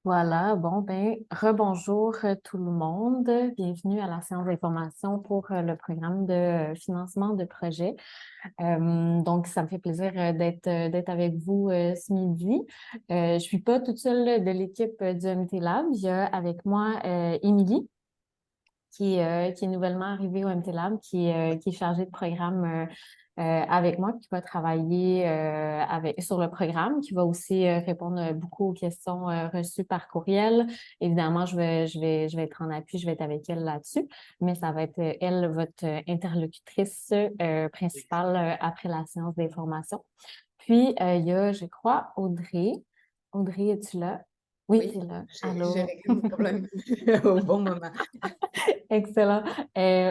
Voilà, bon, ben, rebonjour tout le monde. Bienvenue à la séance d'information pour le programme de financement de projet. Donc, ça me fait plaisir d'être avec vous ce midi. Je suis pas toute seule de l'équipe du MT Lab. Il y a avec moi Émilie, qui est nouvellement arrivée au MT Lab, qui est chargée de programme avec moi, qui va travailler sur le programme, qui va aussi répondre beaucoup aux questions reçues par courriel. Évidemment, je vais être en appui, je vais être avec elle là-dessus, mais ça va être elle, votre interlocutrice principale après la séance d'information. Puis, il y a, je crois, Audrey. Audrey, es-tu là? Oui, tu es Oui, là. j'ai Allô? réglé mon problème au bon moment. Excellent.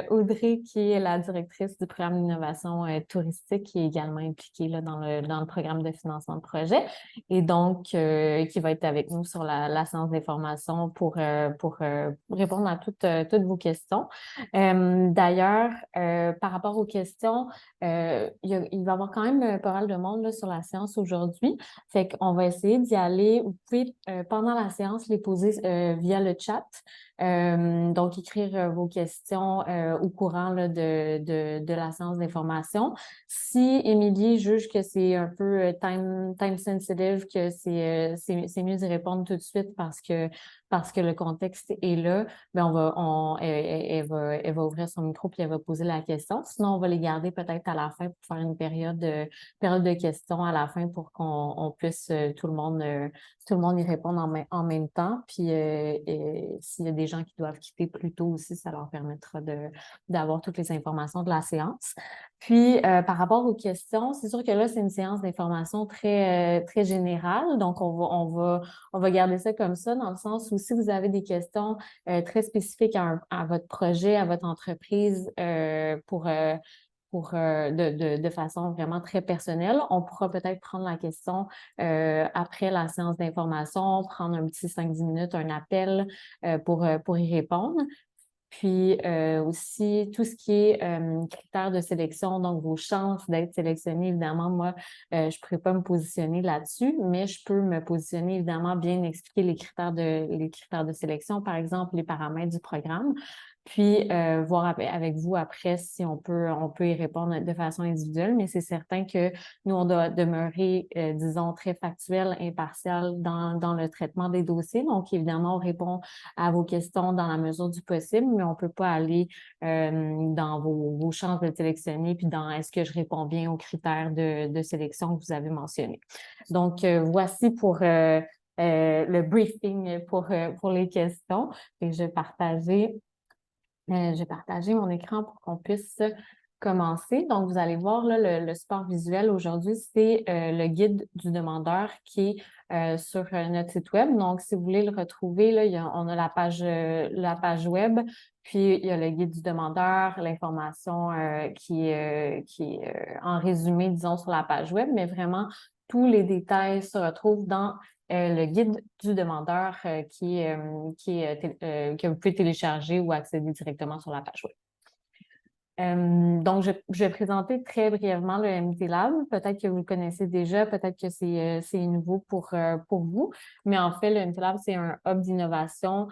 Audrey, qui est la directrice du programme d'innovation touristique, qui est également impliquée là, dans le programme de financement de projet, et donc qui va être avec nous sur la séance d'information pour répondre à toutes vos questions. D'ailleurs, par rapport aux questions, il va y avoir quand même pas mal de monde là, sur la séance aujourd'hui. Fait qu'on va essayer d'y aller. Vous pouvez, pendant la séance, les poser via le chat. Donc, écrire vos questions au courant là, de la séance d'information. Si Émilie juge que c'est un peu time sensitive, que c'est mieux d'y répondre tout de suite parce que le contexte est là, ben elle va ouvrir son micro puis elle va poser la question. Sinon, on va les garder peut-être à la fin pour faire une période de questions à la fin pour qu'on puisse tout le monde y répond en même temps. Puis et s'il y a des gens qui doivent quitter plus tôt aussi, ça leur permettra d'avoir toutes les informations de la séance. Puis par rapport aux questions, c'est sûr que là, c'est une séance d'information très générale. Donc, on va garder ça comme ça, dans le sens où si vous avez des questions très spécifiques à votre projet, à votre entreprise, de façon vraiment très personnelle. On pourra peut-être prendre la question après la séance d'information, prendre un petit 5-10 minutes, un appel pour y répondre. Puis aussi, tout ce qui est critères de sélection, donc vos chances d'être sélectionné, évidemment, moi, je ne pourrais pas me positionner là-dessus, mais je peux me positionner, évidemment, bien expliquer les critères de sélection, par exemple, les paramètres du programme. Puis voir avec vous après si on peut y répondre de façon individuelle, mais c'est certain que nous, on doit demeurer, disons, très factuel, impartial dans le traitement des dossiers. Donc, évidemment, on répond à vos questions dans la mesure du possible, mais on ne peut pas aller dans vos chances de sélectionner, puis dans est-ce que je réponds bien aux critères de sélection que vous avez mentionnés. Donc, voici pour le briefing pour les questions. Et je vais partager mon écran pour qu'on puisse commencer. Donc, vous allez voir là, le support visuel aujourd'hui, c'est le guide du demandeur qui est sur notre site web. Donc, si vous voulez le retrouver, là, on a la page web, puis il y a le guide du demandeur, l'information qui est en résumé, disons, sur la page web, mais vraiment, tous les détails se retrouvent dans le guide du demandeur que vous pouvez télécharger ou accéder directement sur la page web. Donc, je vais présenter très brièvement le MT Lab. Peut-être que vous le connaissez déjà, peut-être que c'est nouveau pour vous. Mais en fait, le MT Lab, c'est un hub d'innovation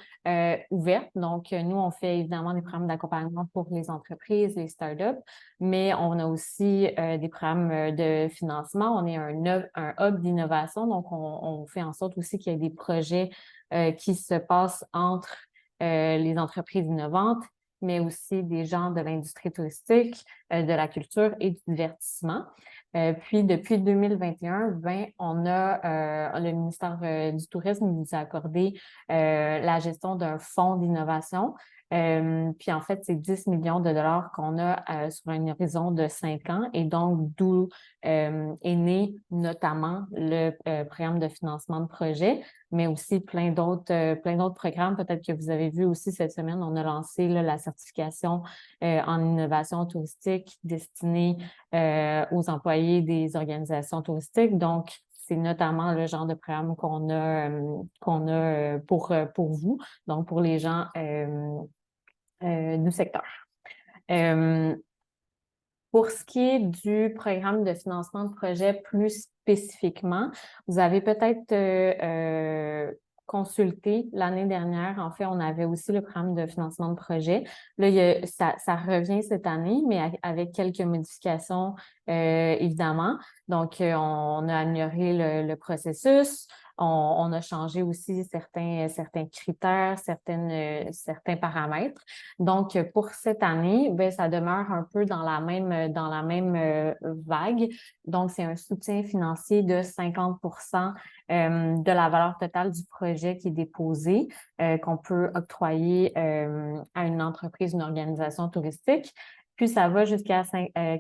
ouverte. Donc, nous, on fait évidemment des programmes d'accompagnement pour les entreprises, les startups, mais on a aussi des programmes de financement. On est un hub d'innovation. Donc, on fait en sorte aussi qu'il y ait des projets qui se passent entre les entreprises innovantes, mais aussi des gens de l'industrie touristique, de la culture et du divertissement. Puis, depuis 2021, on a le ministère du Tourisme nous a accordé la gestion d'un fonds d'innovation. Puis, en fait, c'est 10 millions de dollars qu'on a sur un horizon de 5 ans et donc d'où est né notamment le programme de financement de projet, mais aussi plein d'autres programmes. Peut-être que vous avez vu aussi cette semaine, on a lancé là, la certification en innovation touristique destinée aux employés des organisations touristiques. Donc, c'est notamment le genre de programme qu'on a pour vous, donc pour les gens du secteur. Euh, pour ce qui est du programme de financement de projet plus spécifiquement, vous avez peut-être consulté l'année dernière. En fait, on avait aussi le programme de financement de projet. Là, ça revient cette année, mais avec quelques modifications, évidemment. Donc, on a amélioré le processus. On a changé aussi certains critères, certains paramètres. Donc, pour cette année, ben, ça demeure un peu dans la même vague. Donc, c'est un soutien financier de 50 de la valeur totale du projet qui est déposé, qu'on peut octroyer à une entreprise, une organisation touristique. Puis, ça va jusqu'à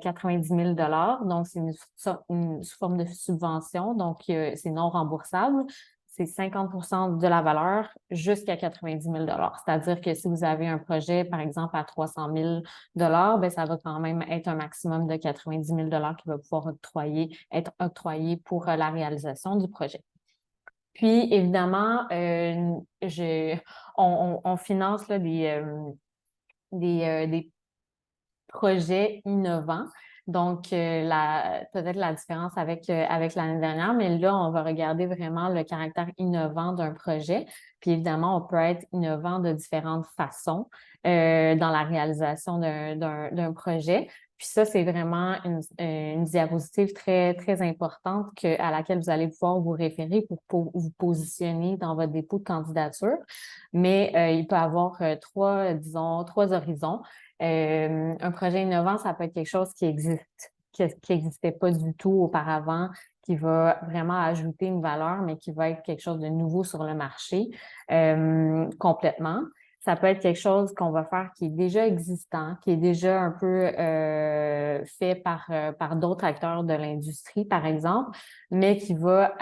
90 000 $. Donc, c'est sous forme de subvention. Donc, c'est non remboursable. C'est 50 de la valeur jusqu'à 90 000 $. C'est-à-dire que si vous avez un projet, par exemple, à 300 000 $, ben, ça va quand même être un maximum de 90 000 $ qui va pouvoir être octroyé pour la réalisation du projet. Puis, évidemment, on finance là, des projets innovants. Donc, peut-être la différence avec l'année dernière, mais là, on va regarder vraiment le caractère innovant d'un projet. Puis évidemment, on peut être innovant de différentes façons dans la réalisation d'un projet. Puis ça, c'est vraiment une diapositive très, très importante à laquelle vous allez pouvoir vous référer pour vous positionner dans votre dépôt de candidature. Mais il peut y avoir trois horizons. Un projet innovant, ça peut être quelque chose qui n'existait pas du tout auparavant, qui va vraiment ajouter une valeur, mais qui va être quelque chose de nouveau sur le marché complètement. Ça peut être quelque chose qu'on va faire qui est déjà existant, qui est déjà un peu fait par d'autres acteurs de l'industrie, par exemple, mais il va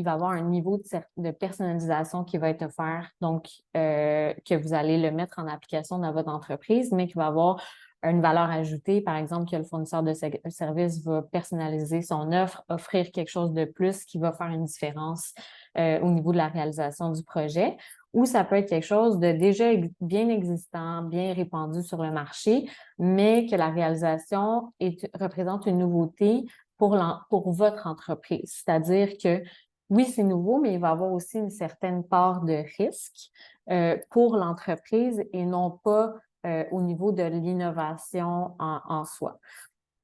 avoir un niveau de personnalisation qui va être offert, donc que vous allez le mettre en application dans votre entreprise, mais qui va avoir une valeur ajoutée, par exemple, que le fournisseur de service va personnaliser son offre, offrir quelque chose de plus qui va faire une différence au niveau de la réalisation du projet. Ou ça peut être quelque chose de déjà bien existant, bien répandu sur le marché, mais que la réalisation représente une nouveauté pour votre entreprise. C'est-à-dire que oui, c'est nouveau, mais il va y avoir aussi une certaine part de risque pour l'entreprise et non pas au niveau de l'innovation en soi.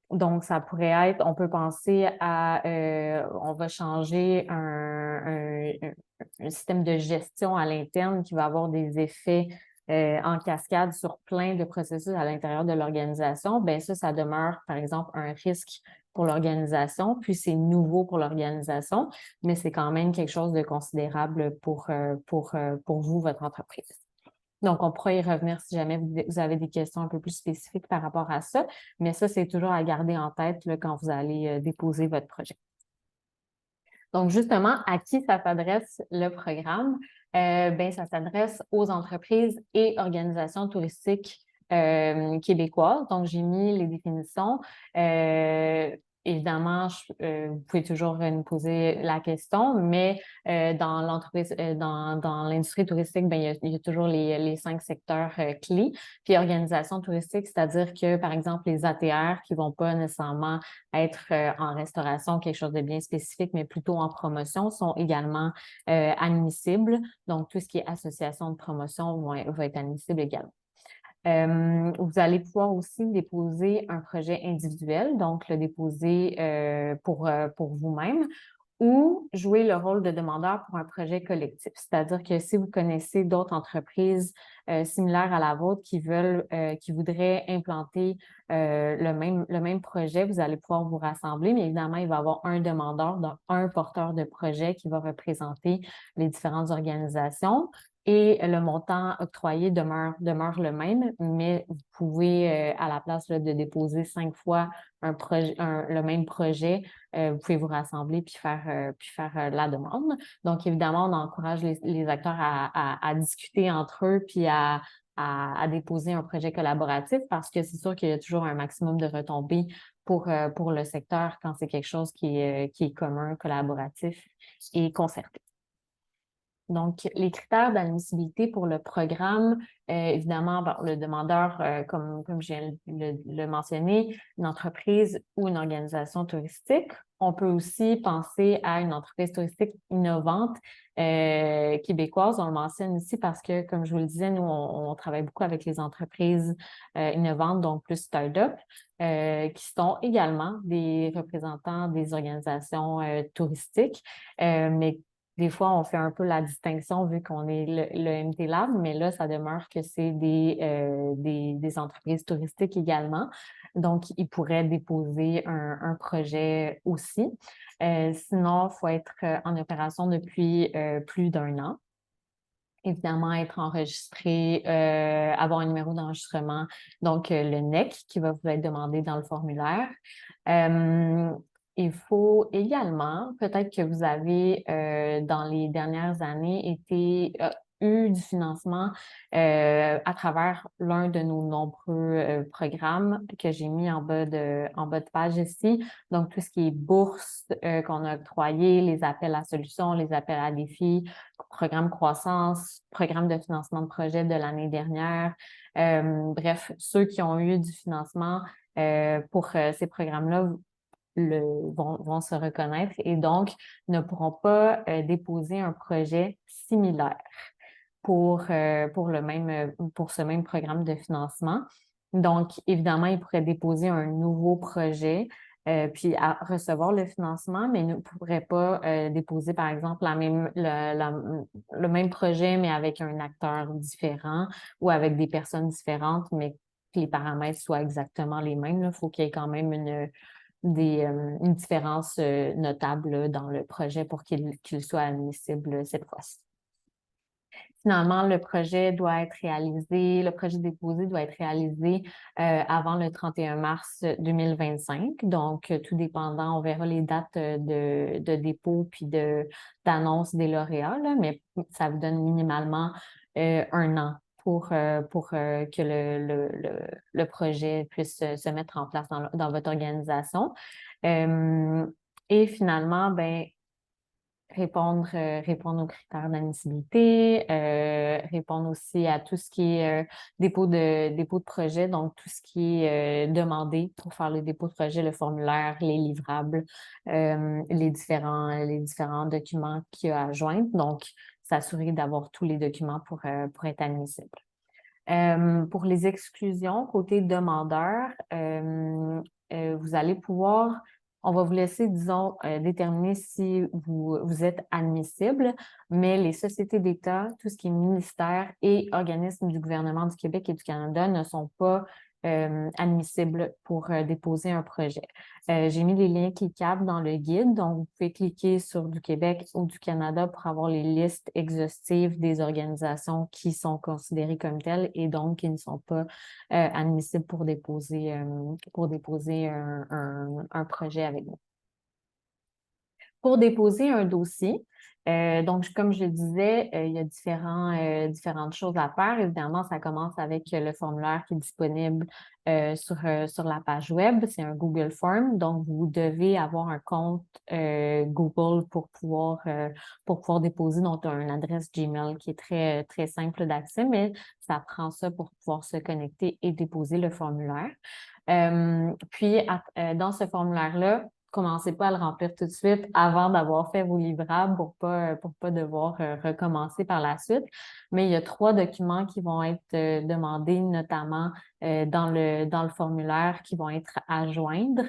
Donc, ça pourrait être, on peut penser à, on va changer un système de gestion à l'interne qui va avoir des effets en cascade sur plein de processus à l'intérieur de l'organisation. Bien, ça demeure, par exemple, un risque pour l'organisation, puis c'est nouveau pour l'organisation, mais c'est quand même quelque chose de considérable pour vous, votre entreprise. Donc, on pourra y revenir si jamais vous avez des questions un peu plus spécifiques par rapport à ça, mais ça, c'est toujours à garder en tête là, quand vous allez déposer votre projet. Donc, justement, à qui ça s'adresse le programme? Ben, ça s'adresse aux entreprises et organisations touristiques québécoises. Donc, j'ai mis les définitions. Évidemment, vous pouvez toujours nous poser la question, mais dans l'entreprise, dans l'industrie touristique, ben, il y a toujours les 5 secteurs clés. Puis organisation touristique, c'est-à-dire que, par exemple, les ATR qui vont pas nécessairement être en restauration, quelque chose de bien spécifique, mais plutôt en promotion, sont également admissibles. Donc, tout ce qui est association de promotion va être admissible également. Vous allez pouvoir aussi déposer un projet individuel, donc le déposer pour vous-même ou jouer le rôle de demandeur pour un projet collectif. C'est-à-dire que si vous connaissez d'autres entreprises similaires à la vôtre qui voudraient implanter le même projet, vous allez pouvoir vous rassembler, mais évidemment, il va y avoir un demandeur, donc un porteur de projet qui va représenter les différentes organisations. Et le montant octroyé demeure le même, mais vous pouvez, à la place là, de déposer 5 fois le même projet, vous pouvez vous rassembler puis faire la demande. Donc, évidemment, on encourage les acteurs à discuter entre eux puis à déposer un projet collaboratif parce que c'est sûr qu'il y a toujours un maximum de retombées pour le secteur quand c'est quelque chose qui est commun, collaboratif et concerté. Donc, les critères d'admissibilité pour le programme, évidemment, le demandeur, comme je viens de le mentionner, une entreprise ou une organisation touristique. On peut aussi penser à une entreprise touristique innovante québécoise. On le mentionne ici parce que, comme je vous le disais, nous, on travaille beaucoup avec les entreprises innovantes, donc plus start-up, qui sont également des représentants des organisations touristiques, mais des fois, on fait un peu la distinction vu qu'on est le MT Lab, mais là, ça demeure que c'est des entreprises touristiques également. Donc, ils pourraient déposer un projet aussi. Sinon, il faut être en opération depuis plus d'un an. Évidemment, être enregistré, avoir un numéro d'enregistrement, donc le NEC qui va vous être demandé dans le formulaire. Euh, il faut également, peut-être que vous avez dans les dernières années eu du financement à travers l'un de nos nombreux programmes que j'ai mis en bas de page ici. Donc, tout ce qui est bourses qu'on a octroyées, les appels à solutions, les appels à défis, programme croissance, programme de financement de projet de l'année dernière. Bref, ceux qui ont eu du financement pour ces programmes-là vont se reconnaître et donc ne pourront pas déposer un projet similaire pour pour ce même programme de financement. Donc, évidemment, ils pourraient déposer un nouveau projet puis recevoir le financement, mais ils ne pourraient pas déposer, par exemple, le même projet, mais avec un acteur différent ou avec des personnes différentes, mais que les paramètres soient exactement les mêmes. Il faut qu'il y ait quand même une différence notable là, dans le projet pour qu'il soit admissible cette fois-ci. Finalement, le projet déposé doit être réalisé avant le 31 mars 2025. Donc, tout dépendant, on verra les dates de dépôt puis d'annonce des lauréats, là, mais ça vous donne minimalement un an pour que le projet puisse se mettre en place dans votre organisation. Euh, et finalement, ben, répondre aux critères d'admissibilité, répondre aussi à tout ce qui est dépôt de projet, donc tout ce qui est demandé pour faire le dépôt de projet, le formulaire, les livrables, les différents documents qu'il y a à joindre. Donc, s'assurer d'avoir tous les documents pour être admissible. Pour les exclusions, côté demandeur, vous allez pouvoir, on va vous laisser, disons, déterminer si vous êtes admissible, mais les sociétés d'État, tout ce qui est ministère et organismes du gouvernement du Québec et du Canada ne sont pas admissibles pour déposer un projet. J'ai mis les liens cliquables dans le guide, donc vous pouvez cliquer sur du Québec ou du Canada pour avoir les listes exhaustives des organisations qui sont considérées comme telles et donc qui ne sont pas admissibles pour déposer un projet avec nous. Pour déposer un dossier, donc comme je le disais, il y a différentes choses à faire. Évidemment, ça commence avec le formulaire qui est disponible sur la page web. C'est un Google Form, donc vous devez avoir un compte Google pour pouvoir déposer. Donc, une adresse Gmail qui est très, très simple d'accès, mais ça prend ça pour pouvoir se connecter et déposer le formulaire. Puis, dans ce formulaire-là, commencez pas à le remplir tout de suite avant d'avoir fait vos livrables pour pas devoir recommencer par la suite. Mais il y a 3 documents qui vont être demandés, notamment dans le formulaire, qui vont être à joindre.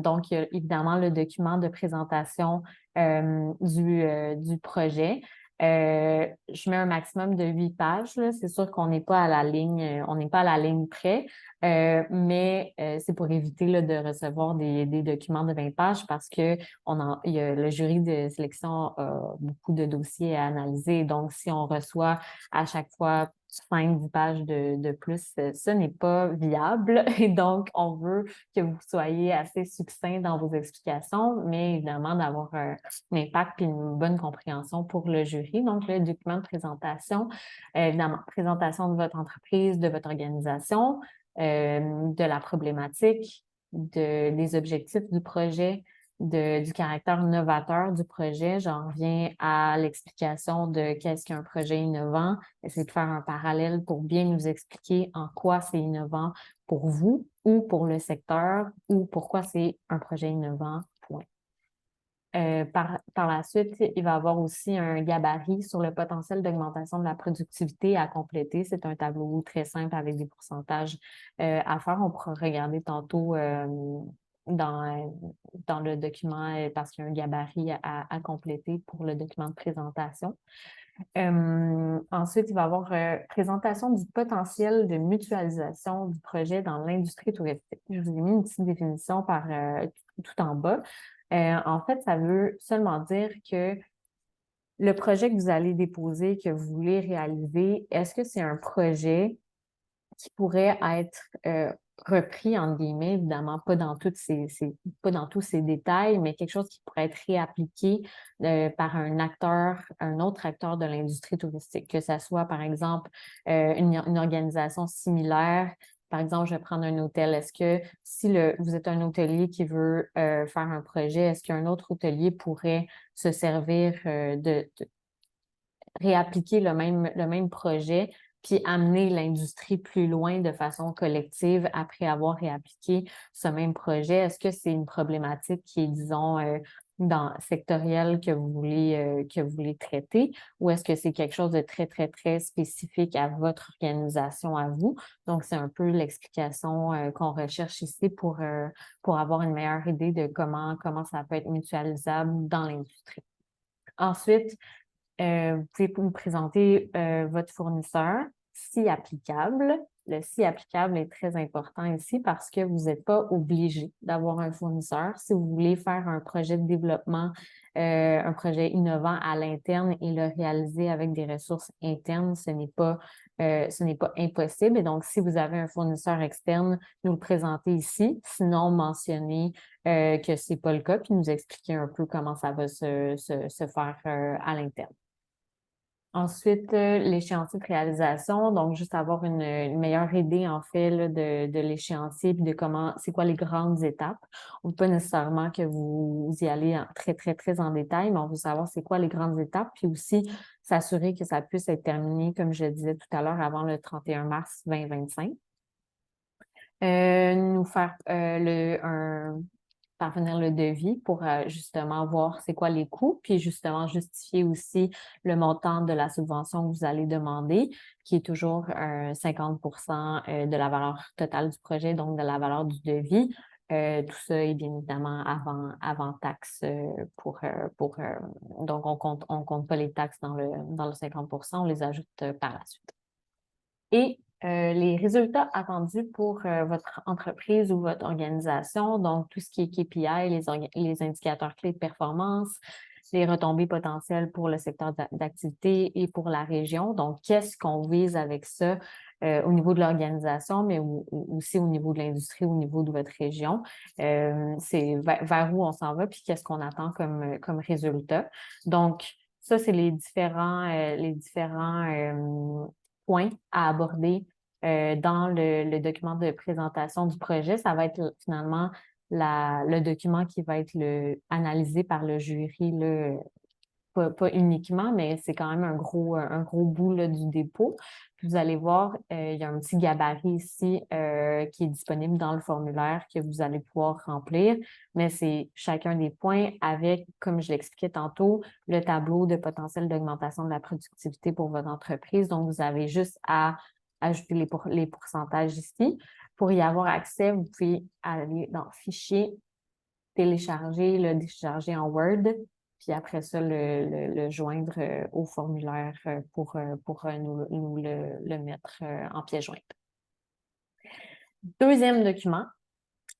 Donc, il y a évidemment le document de présentation du projet. Je mets un maximum de 8 pages, là. C'est sûr qu'on n'est pas à la ligne, on n'est pas à la ligne près, mais c'est pour éviter là, de recevoir des documents de 20 pages parce que le jury de sélection a beaucoup de dossiers à analyser. Donc, si on reçoit à chaque fois 5-10 pages de plus, ce n'est pas viable. Et donc, on veut que vous soyez assez succinct dans vos explications, mais évidemment d'avoir un impact et une bonne compréhension pour le jury. Donc, le document de présentation, évidemment, présentation de votre entreprise, de votre organisation, de la problématique, des objectifs du projet, du caractère novateur du projet, j'en reviens à l'explication de qu'est-ce qu'un projet innovant, essayer de faire un parallèle pour bien nous expliquer en quoi c'est innovant pour vous ou pour le secteur ou pourquoi c'est un projet innovant, point. Par la suite, il va y avoir aussi un gabarit sur le potentiel d'augmentation de la productivité à compléter. C'est un tableau très simple avec des pourcentages à faire. On pourra regarder tantôt dans, dans le document parce qu'il y a un gabarit à compléter pour le document de présentation. Ensuite, il va y avoir présentation du potentiel de mutualisation du projet dans l'industrie touristique. Je vous ai mis une petite définition tout en bas. En fait, ça veut seulement dire que le projet que vous allez déposer, que vous voulez réaliser, est-ce que c'est un projet qui pourrait être repris, entre guillemets, évidemment, pas dans tous ces détails, mais quelque chose qui pourrait être réappliqué par un autre acteur de l'industrie touristique, que ce soit, par exemple, une organisation similaire. Par exemple, je vais prendre un hôtel. Est-ce que si vous êtes un hôtelier qui veut faire un projet, est-ce qu'un autre hôtelier pourrait se servir de réappliquer le même projet, puis amener l'industrie plus loin de façon collective après avoir réappliqué ce même projet? Est-ce que c'est une problématique qui est, disons, sectorielle que vous voulez traiter, ou est-ce que c'est quelque chose de très, très, très spécifique à votre organisation, à vous? Donc, c'est un peu l'explication qu'on recherche ici pour avoir une meilleure idée de comment ça peut être mutualisable dans l'industrie. Ensuite, vous pouvez vous présenter votre fournisseur, si applicable. Le si applicable est très important ici parce que vous n'êtes pas obligé d'avoir un fournisseur. Si vous voulez faire un projet de développement, un projet innovant à l'interne et le réaliser avec des ressources internes, ce n'est pas impossible. Et donc, si vous avez un fournisseur externe, nous le présentez ici. Sinon, mentionnez que ce n'est pas le cas, puis nous expliquer un peu comment ça va se faire à l'interne. Ensuite, l'échéancier de réalisation, donc juste avoir une meilleure idée en fait là, de l'échéancier puis de c'est quoi les grandes étapes. On ne veut pas nécessairement que vous y allez très, très, très en détail, mais on veut savoir c'est quoi les grandes étapes, puis aussi s'assurer que ça puisse être terminé, comme je disais tout à l'heure, avant le 31 mars 2025. Nous faire parvenir le devis pour justement voir c'est quoi les coûts, puis justement justifier aussi le montant de la subvention que vous allez demander, qui est toujours 50% de la valeur totale du projet, donc de la valeur du devis. Tout ça est bien évidemment avant taxe donc on compte pas les taxes dans le 50%, on les ajoute par la suite. Et les résultats attendus pour votre entreprise ou votre organisation, donc tout ce qui est KPI, les indicateurs clés de performance, les retombées potentielles pour le secteur d'activité et pour la région. Donc, qu'est-ce qu'on vise avec ça au niveau de l'organisation, mais aussi au niveau de l'industrie, au niveau de votre région? C'est vers où on s'en va, puis qu'est-ce qu'on attend comme résultat. Donc, ça, c'est les différents points à aborder dans le document de présentation du projet. Ça va être finalement le document qui va être analysé par le jury, là, pas uniquement, mais c'est quand même un gros bout là, du dépôt. Puis vous allez voir, il y a un petit gabarit ici qui est disponible dans le formulaire que vous allez pouvoir remplir, mais c'est chacun des points avec, comme je l'expliquais tantôt, le tableau de potentiel d'augmentation de la productivité pour votre entreprise. Donc, vous avez juste à ajouter les pourcentages ici. Pour y avoir accès, vous pouvez aller dans Fichier, télécharger, le décharger en Word, puis après ça, le joindre au formulaire pour nous le mettre en pièce jointe. Deuxième document,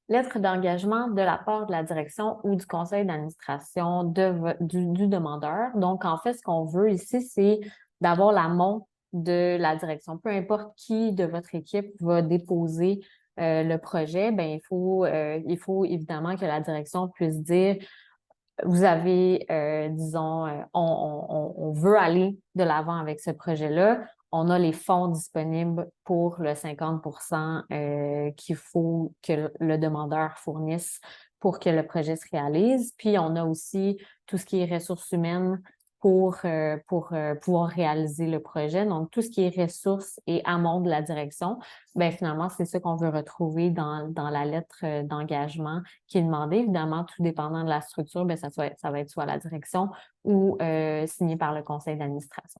lettre d'engagement de la part de la direction ou du conseil d'administration du demandeur. Donc, en fait, ce qu'on veut ici, c'est d'avoir l'amont de la direction. Peu importe qui de votre équipe va déposer le projet, ben il faut évidemment que la direction puisse dire vous avez, disons, on veut aller de l'avant avec ce projet-là. On a les fonds disponibles pour le 50% qu'il faut que le demandeur fournisse pour que le projet se réalise. Puis, on a aussi tout ce qui est ressources humaines pour pouvoir réaliser le projet. Donc, tout ce qui est ressources et amont de la direction, bien, finalement, c'est ça qu'on veut retrouver dans la lettre d'engagement qui est demandée. Évidemment, tout dépendant de la structure, bien, ça va être soit la direction ou signé par le conseil d'administration.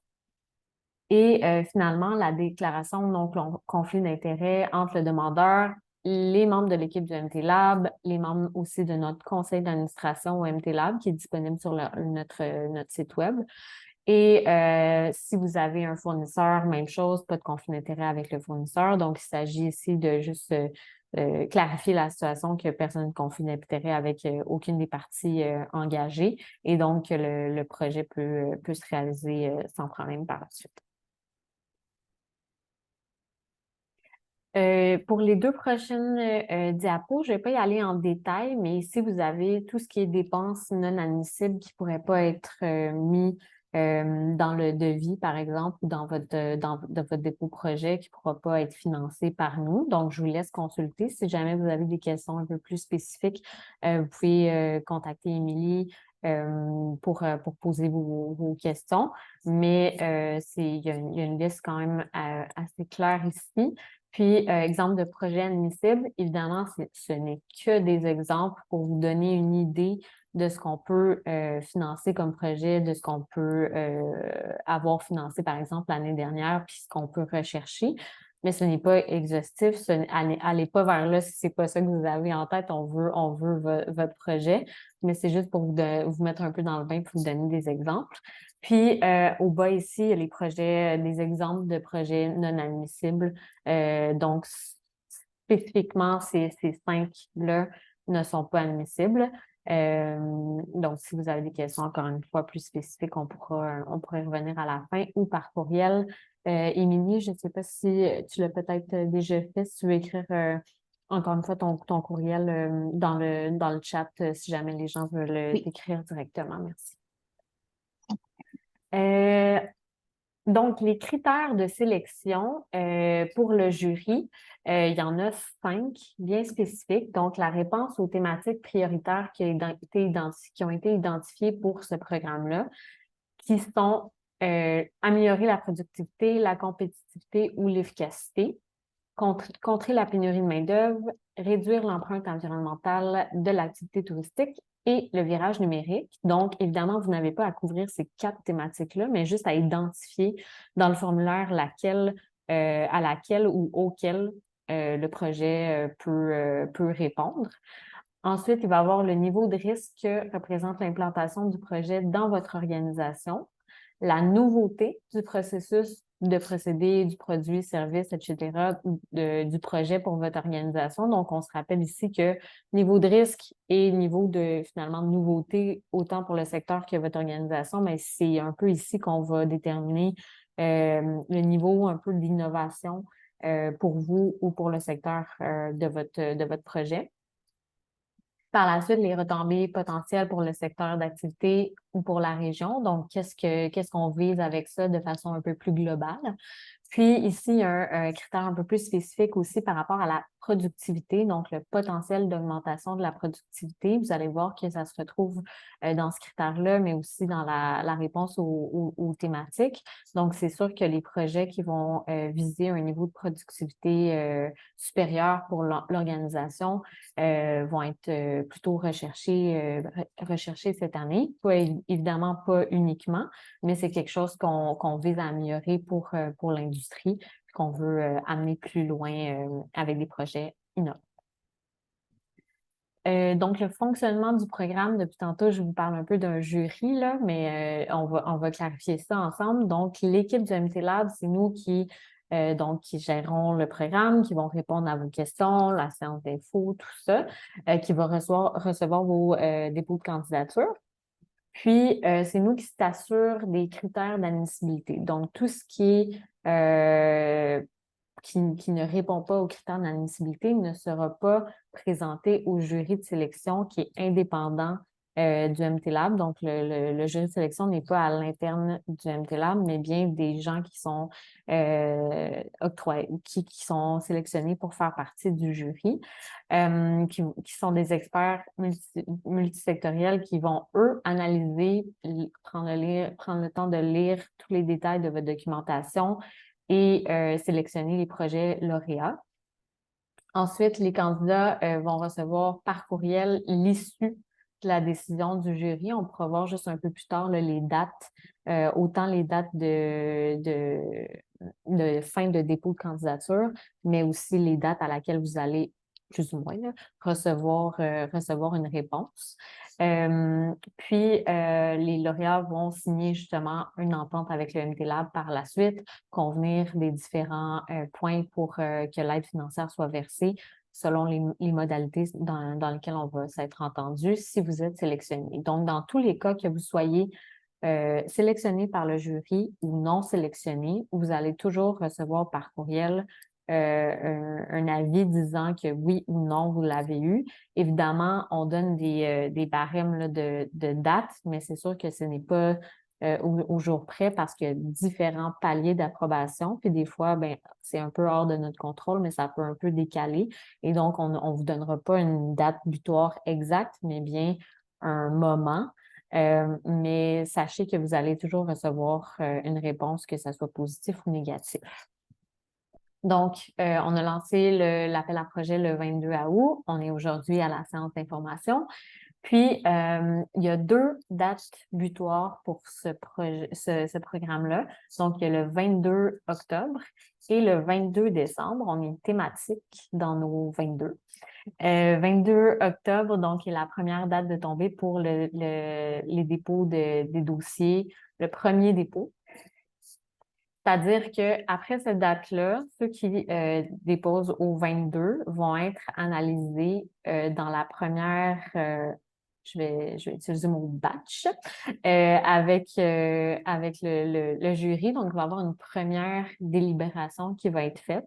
Et finalement, la déclaration de non-conflit d'intérêt entre le demandeur, les membres de l'équipe du MT Lab, les membres aussi de notre conseil d'administration au MT Lab qui est disponible sur notre site web. Et si vous avez un fournisseur, même chose, pas de conflit d'intérêt avec le fournisseur. Donc, il s'agit ici de juste clarifier la situation que personne ne conflit d'intérêt avec aucune des parties engagées. Et donc, le projet peut se réaliser sans problème par la suite. Pour les 2 prochaines diapos, je ne vais pas y aller en détail, mais ici, vous avez tout ce qui est dépenses non admissibles qui ne pourraient pas être mis dans le devis, par exemple, ou dans votre dépôt projet qui ne pourra pas être financé par nous. Donc, je vous laisse consulter. Si jamais vous avez des questions un peu plus spécifiques, vous pouvez contacter Émilie pour poser vos questions. Mais il y a une liste quand même assez claire ici. Puis, exemple de projet admissible, évidemment, ce n'est que des exemples pour vous donner une idée de ce qu'on peut financer comme projet, de ce qu'on peut avoir financé, par exemple, l'année dernière, puis ce qu'on peut rechercher. Mais ce n'est pas exhaustif. Allez pas vers là si c'est pas ça que vous avez en tête. On veut votre projet. Mais c'est juste pour vous mettre un peu dans le bain pour vous donner des exemples. Puis, au bas ici, il y a les projets, des exemples de projets non admissibles. Donc, spécifiquement, ces 5-là ne sont pas admissibles. Donc, si vous avez des questions, encore une fois, plus spécifiques, on pourrait revenir à la fin ou par courriel. Émilie, je ne sais pas si tu l'as peut-être déjà fait, si tu veux écrire encore une fois ton courriel dans le chat si jamais les gens veulent t'écrire directement. Merci. Donc, les critères de sélection pour le jury, il y en a 5 bien spécifiques. Donc, la réponse aux thématiques prioritaires qui ont été identifiées pour ce programme-là, qui sont améliorer la productivité, la compétitivité ou l'efficacité, contrer la pénurie de main-d'œuvre, réduire l'empreinte environnementale de l'activité touristique et le virage numérique. Donc, évidemment, vous n'avez pas à couvrir ces 4 thématiques-là, mais juste à identifier dans le formulaire à laquelle ou auquel le projet peut répondre. Ensuite, il va y avoir le niveau de risque que représente l'implantation du projet dans votre organisation, la nouveauté du processus de procédé, du produit, service, etc., du projet pour votre organisation. Donc, on se rappelle ici que niveau de risque et niveau de, finalement, de nouveauté, autant pour le secteur que votre organisation, mais c'est un peu ici qu'on va déterminer le niveau un peu d'innovation pour vous ou pour le secteur de votre projet. Par la suite, les retombées potentielles pour le secteur d'activité ou pour la région. Donc, qu'est-ce qu'on vise avec ça de façon un peu plus globale? Puis ici, il y a un critère un peu plus spécifique aussi par rapport à la productivité, donc le potentiel d'augmentation de la productivité. Vous allez voir que ça se retrouve dans ce critère-là, mais aussi dans la réponse aux thématiques. Donc, c'est sûr que les projets qui vont viser un niveau de productivité supérieur pour l'organisation vont être plutôt recherchés cette année. Évidemment, pas uniquement, mais c'est quelque chose qu'on vise à améliorer pour l'industrie, qu'on veut amener plus loin avec des projets innovants. Donc, le fonctionnement du programme, depuis tantôt, je vous parle un peu d'un jury, là, mais on va clarifier ça ensemble. Donc, l'équipe du MT Lab, c'est nous qui gérons le programme, qui vont répondre à vos questions, la séance d'info, tout ça, qui va recevoir vos dépôts de candidature. Puis, c'est nous qui s'assurons des critères d'admissibilité. Donc, tout ce qui ne répond pas aux critères d'admissibilité ne sera pas présenté au jury de sélection qui est indépendant du MT-Lab. Donc, le jury de sélection n'est pas à l'interne du MT-Lab, mais bien des gens qui sont octroyés, qui sont sélectionnés pour faire partie du jury, qui sont des experts multisectoriels qui vont, eux, analyser, prendre le temps de lire tous les détails de votre documentation et sélectionner les projets lauréats. Ensuite, les candidats vont recevoir par courriel l'issue de la décision du jury. On pourra voir juste un peu plus tard là, les dates, autant les dates de fin de dépôt de candidature, mais aussi les dates à laquelle vous allez, plus ou moins, là, recevoir une réponse. Puis, les lauréats vont signer justement une entente avec le MT-Lab par la suite, convenir des différents points pour que l'aide financière soit versée selon les modalités dans lesquelles on va s'être entendu si vous êtes sélectionné. Donc, dans tous les cas que vous soyez sélectionné par le jury ou non sélectionné, vous allez toujours recevoir par courriel un avis disant que oui ou non, vous l'avez eu. Évidemment, on donne des barèmes là, de dates, mais c'est sûr que ce n'est pas au jour près parce qu'il y a différents paliers d'approbation. Puis des fois, ben, c'est un peu hors de notre contrôle, mais ça peut un peu décaler. Et donc, on ne vous donnera pas une date butoir exacte, mais bien un moment. Mais sachez que vous allez toujours recevoir une réponse, que ce soit positif ou négatif. Donc, on a lancé l'appel à projet le 22 août. On est aujourd'hui à la séance d'information. Puis, il y a 2 dates butoirs pour ce programme-là. Donc, il y a le 22 octobre et le 22 décembre. On est thématique dans nos 22. 22 octobre, donc, est la première date de tombée pour les dépôts des dossiers, le premier dépôt. C'est-à-dire qu'après cette date-là, ceux qui déposent au 22 vont être analysés dans la première, je vais utiliser mon batch, avec le jury. Donc, il va y avoir une première délibération qui va être faite.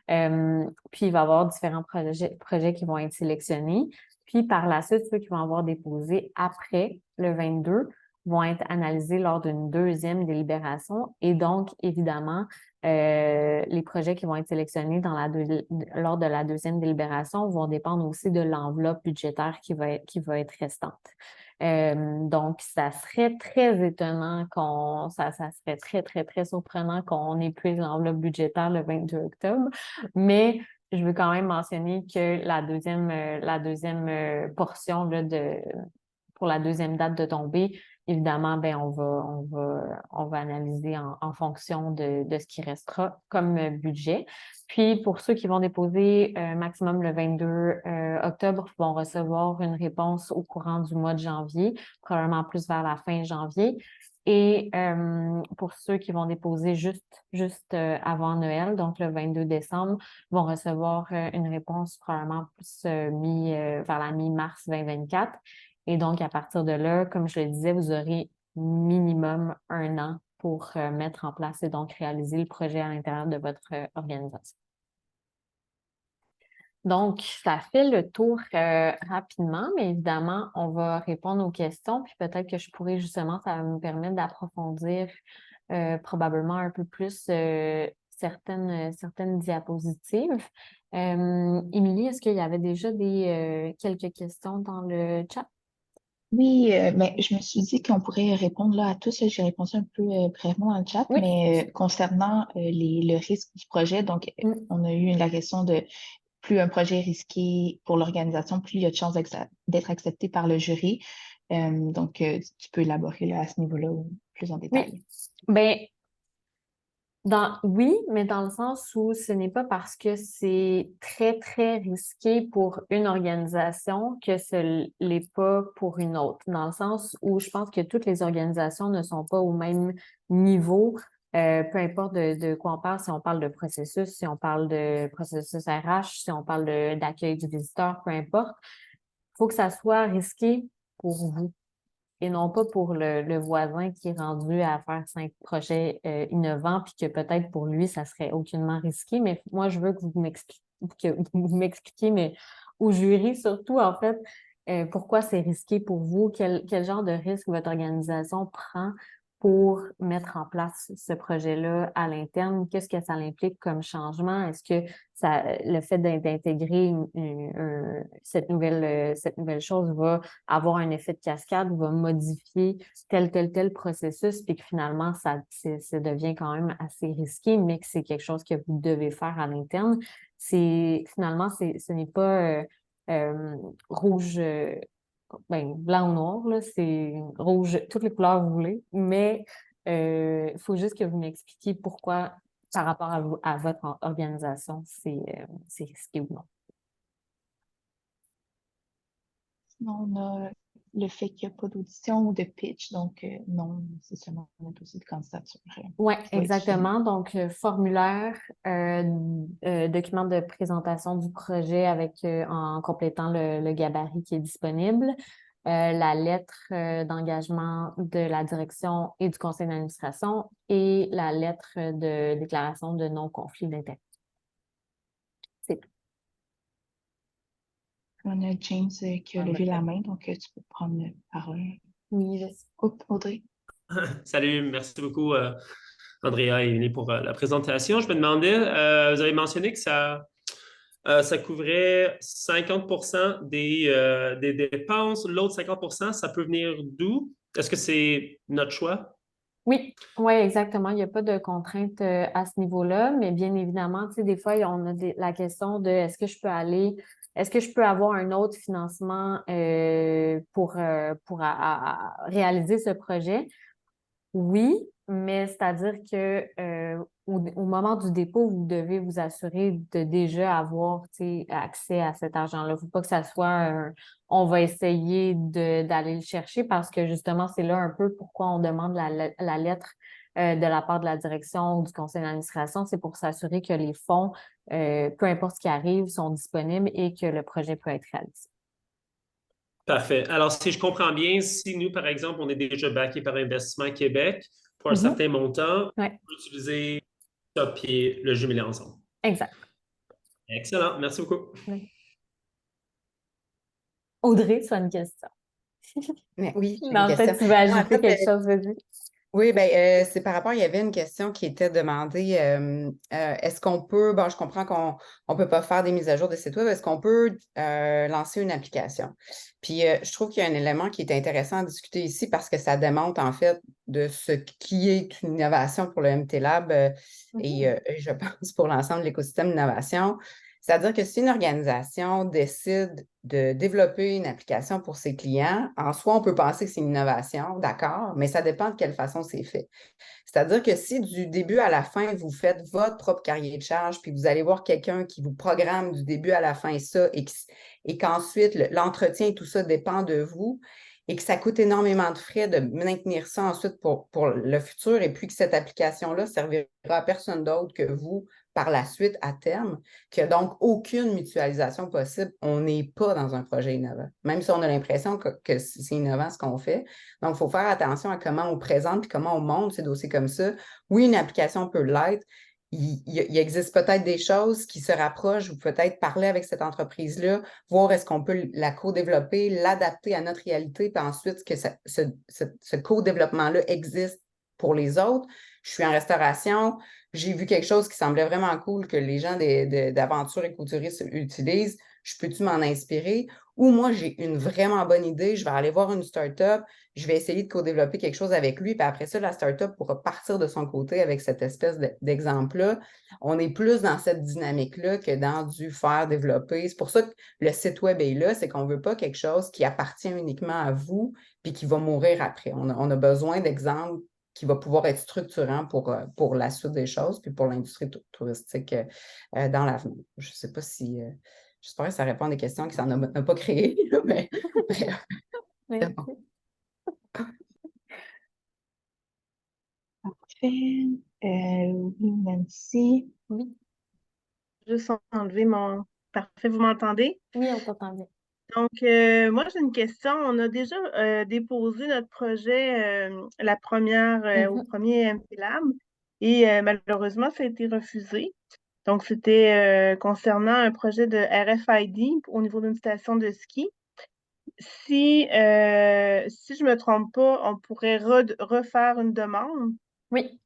Puis, il va y avoir différents projets qui vont être sélectionnés. Puis, par la suite, ceux qui vont avoir déposé après le 22 vont être analysés lors d'une deuxième délibération. Et donc, évidemment, les projets qui vont être sélectionnés lors de la deuxième délibération vont dépendre aussi de l'enveloppe budgétaire qui va être restante. Donc, ça serait très étonnant ça serait très, très, très surprenant qu'on épuise l'enveloppe budgétaire le 22 octobre. Mais je veux quand même mentionner que la deuxième portion là, pour la deuxième date de tombée, évidemment, ben on va analyser en fonction de ce qui restera comme budget. Puis, pour ceux qui vont déposer maximum le 22 octobre, vont recevoir une réponse au courant du mois de janvier, probablement plus vers la fin janvier. Et pour ceux qui vont déposer juste avant Noël, donc le 22 décembre, vont recevoir une réponse probablement plus vers la mi-mars 2024. Et donc, à partir de là, comme je le disais, vous aurez minimum 1 an pour mettre en place et donc réaliser le projet à l'intérieur de votre organisation. Donc, ça fait le tour rapidement, mais évidemment, on va répondre aux questions, puis peut-être que je pourrais justement, ça va me permettre d'approfondir probablement un peu plus certaines diapositives. Émilie, est-ce qu'il y avait déjà quelques questions dans le chat? Oui, ben, je me suis dit qu'on pourrait répondre là à tous. J'ai répondu un peu brièvement dans le chat, Oui. mais concernant le risque du projet, donc on a eu la question de plus un projet est risqué pour l'organisation, plus il y a de chances d'être accepté par le jury. Donc, tu peux élaborer là, à ce niveau-là plus en détail. Oui. Ben, oui, mais dans le sens où ce n'est pas parce que c'est très, très risqué pour une organisation que ce l'est pas pour une autre. Dans le sens où je pense que toutes les organisations ne sont pas au même niveau, peu importe de quoi on parle, si on parle de processus, si on parle de processus RH, si on parle d'accueil du visiteur, peu importe. Il faut que ça soit risqué pour vous et non pas pour le voisin qui est rendu à faire 5 projets innovants, puis que peut-être pour lui, ça serait aucunement risqué. Mais moi, je veux que vous m'expliquiez, mais au jury surtout, en fait, pourquoi c'est risqué pour vous? Quel genre de risque votre organisation prend pour mettre en place ce projet-là à l'interne? Qu'est-ce que ça implique comme changement? Est-ce que le fait d'intégrer cette nouvelle chose va avoir un effet de cascade, va modifier tel processus, puis que finalement, ça devient quand même assez risqué, mais que c'est quelque chose que vous devez faire à l'interne? Finalement, ce n'est pas rouge, blanc ou noir, là, c'est rouge, toutes les couleurs que vous voulez, mais il faut juste que vous m'expliquiez pourquoi, par rapport à votre organisation, c'est risqué ou non. Sinon, on a le fait qu'il n'y a pas d'audition ou de pitch, donc non, c'est seulement un dossier de candidature Oui, qui va être soumis. exactement. Donc, formulaire, document de présentation du projet avec en complétant le gabarit qui est disponible, la lettre d'engagement de la direction et du conseil d'administration et la lettre de déclaration de non-conflit d'intérêt. C'est tout. On a James qui a levé la main, donc tu peux prendre la parole. Oui, vas-y. Oups, Audrey. Salut, merci beaucoup, Andrea et Émilie, pour la présentation. Je me demandais, vous avez mentionné que ça couvrait 50% des dépenses. L'autre 50%, ça peut venir d'où? Est-ce que c'est notre choix? Oui, oui, exactement. Il n'y a pas de contrainte à ce niveau-là, mais bien évidemment, tu sais, des fois, on a la question de est-ce que je peux avoir un autre financement pour réaliser ce projet? Oui, mais c'est-à-dire que au moment du dépôt, vous devez vous assurer de déjà avoir, tu sais, accès à cet argent-là. Il ne faut pas que ça soit on va essayer d'aller le chercher parce que justement, c'est là un peu pourquoi on demande la lettre de la part de la direction ou du conseil d'administration. C'est pour s'assurer que les fonds, peu importe ce qui arrive, sont disponibles et que le projet peut être réalisé. Parfait. Alors, si je comprends bien, si nous, par exemple, on est déjà backé par Investissement Québec pour un Mhm. certain montant, Ouais. on peut utiliser ça puis le jumeler ensemble. Exact. Excellent. Merci beaucoup. Oui. Audrey, tu as une question. Oui, j'ai une Non, question. peut-être tu veux Non, en ajouter fait, quelque chose, vas-y. oui, c'est par rapport, il y avait une question qui était demandée, est-ce qu'on peut, bon, je comprends qu'on ne peut pas faire des mises à jour de site web, est-ce qu'on peut lancer une application? Puis je trouve qu'il y a un élément qui est intéressant à discuter ici parce que ça démontre en fait de ce qui est une innovation pour le MT Lab et je pense pour l'ensemble de l'écosystème d'innovation. C'est-à-dire que si une organisation décide de développer une application pour ses clients, en soi, on peut penser que c'est une innovation, d'accord, mais ça dépend de quelle façon c'est fait. C'est-à-dire que si du début à la fin, vous faites votre propre cahier de charge, puis vous allez voir quelqu'un qui vous programme du début à la fin ça, et qu'ensuite l'entretien et tout ça dépend de vous, et que ça coûte énormément de frais de maintenir ça ensuite pour le futur, et puis que cette application-là servira à personne d'autre que vous par la suite à terme, qu'il n'y a donc aucune mutualisation possible, on n'est pas dans un projet innovant, même si on a l'impression que c'est innovant ce qu'on fait. Donc, il faut faire attention à comment on présente et comment on monte ces dossiers comme ça. Oui, une application peut l'être. Il existe peut-être des choses qui se rapprochent ou peut-être parler avec cette entreprise-là, voir est-ce qu'on peut la co-développer, l'adapter à notre réalité, puis ensuite que ce co-développement-là existe pour les autres. Je suis en restauration, j'ai vu quelque chose qui semblait vraiment cool que les gens d'aventure écotourisme utilisent. Je peux-tu m'en inspirer? Ou moi, j'ai une vraiment bonne idée, je vais aller voir une start-up, je vais essayer de co-développer quelque chose avec lui, puis après ça, la start-up pourra partir de son côté avec cette espèce d'exemple-là. On est plus dans cette dynamique-là que dans du faire développer. C'est pour ça que le site web est là, c'est qu'on ne veut pas quelque chose qui appartient uniquement à vous puis qui va mourir après. On a besoin d'exemples qui va pouvoir être structurant pour la suite des choses, puis pour l'industrie touristique dans l'avenir. Je ne sais pas si... J'espère que ça répond à des questions qui s'en a pas créées, mais bref. Merci. Bon. Parfait. Oui, Nancy. Oui, Juste enlever mon... Parfait, vous m'entendez? oui, on t'entend bien. Donc, moi, j'ai une question. On a déjà déposé notre projet, la première, au premier MT Lab, et malheureusement, ça a été refusé. Donc, c'était concernant un projet de RFID au niveau d'une station de ski. si je me trompe pas, on pourrait refaire une demande. Oui.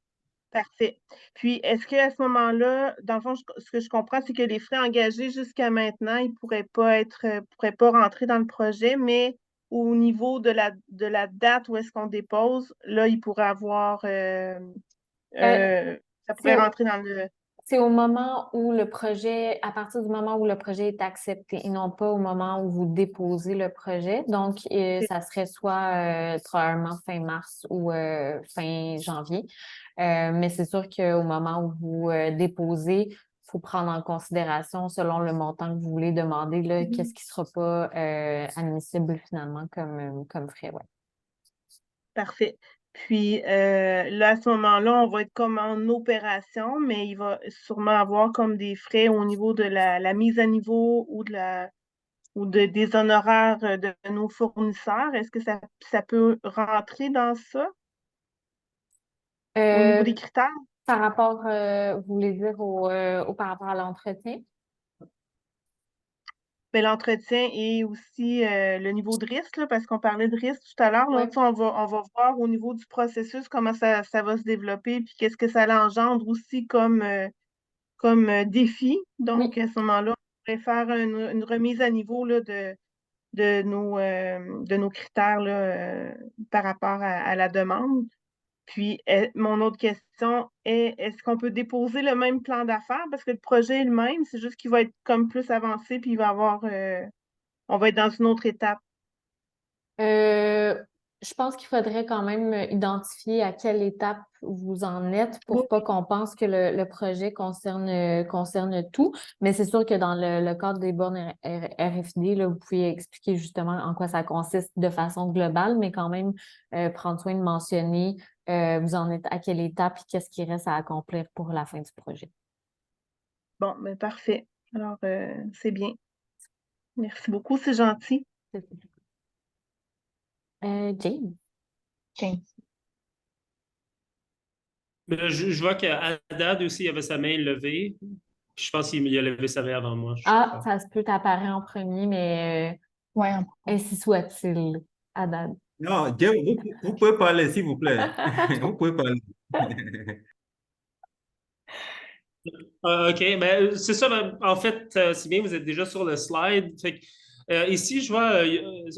Parfait. Puis, est-ce qu'à ce moment-là, dans le fond, ce que je comprends, c'est que les frais engagés jusqu'à maintenant, ils pourraient pas rentrer dans le projet, mais au niveau de la date où est-ce qu'on dépose, là, il pourrait avoir, Euh, ça c'est pourrait au, rentrer dans le... c'est au moment où le projet, à partir du moment où le projet est accepté et non pas au moment où vous déposez le projet. Donc, ça serait soit probablement fin mars ou fin janvier. Mais c'est sûr qu'au moment où vous déposez, il faut prendre en considération, selon le montant que vous voulez demander, là, qu'est-ce qui ne sera pas admissible finalement comme frais. Ouais. Parfait. Puis là, à ce moment-là, on va être comme en opération, mais il va sûrement avoir comme des frais au niveau de la mise à niveau ou des honoraires de nos fournisseurs. Est-ce que ça peut rentrer dans ça au niveau Euh, des critères? Par rapport, vous voulez dire par rapport à l'entretien? Ben, l'entretien et aussi le niveau de risque, là, parce qu'on parlait de risque tout à l'heure. Là, Oui. tu sais, on va voir au niveau du processus comment ça va se développer, puis qu'est-ce que ça engendre aussi comme défi. Donc, Oui. à ce moment-là, on pourrait faire une remise à niveau là, de nos critères là, par rapport à la demande. Puis, mon autre question est, est-ce qu'on peut déposer le même plan d'affaires? Parce que le projet est le même, c'est juste qu'il va être comme plus avancé, puis il va avoir, on va être dans une autre étape. Euh, je pense qu'il faudrait quand même identifier à quelle étape vous en êtes Oui, pour pas qu'on pense que le projet concerne tout. Mais c'est sûr que dans le cadre des bornes RFID, là, vous pouvez expliquer justement en quoi ça consiste de façon globale, mais quand même prendre soin de mentionner vous en êtes à quelle étape et qu'est-ce qui reste à accomplir pour la fin du projet. bon, ben parfait. Alors, c'est bien. Merci beaucoup, c'est gentil. Jane? James. Mais là, je vois qu'Haddad aussi il avait sa main levée. Je pense qu'il a levé sa main avant moi. Je Ah, crois. ça se peut t'apparaître en premier, mais Ouais, ainsi soit-il, Haddad. Non, Dieu, vous pouvez parler, s'il vous plaît. Vous pouvez parler. OK, ben, c'est ça. Ben, en fait, c'est bien, vous êtes déjà sur le slide. Fait que, ici, je vois,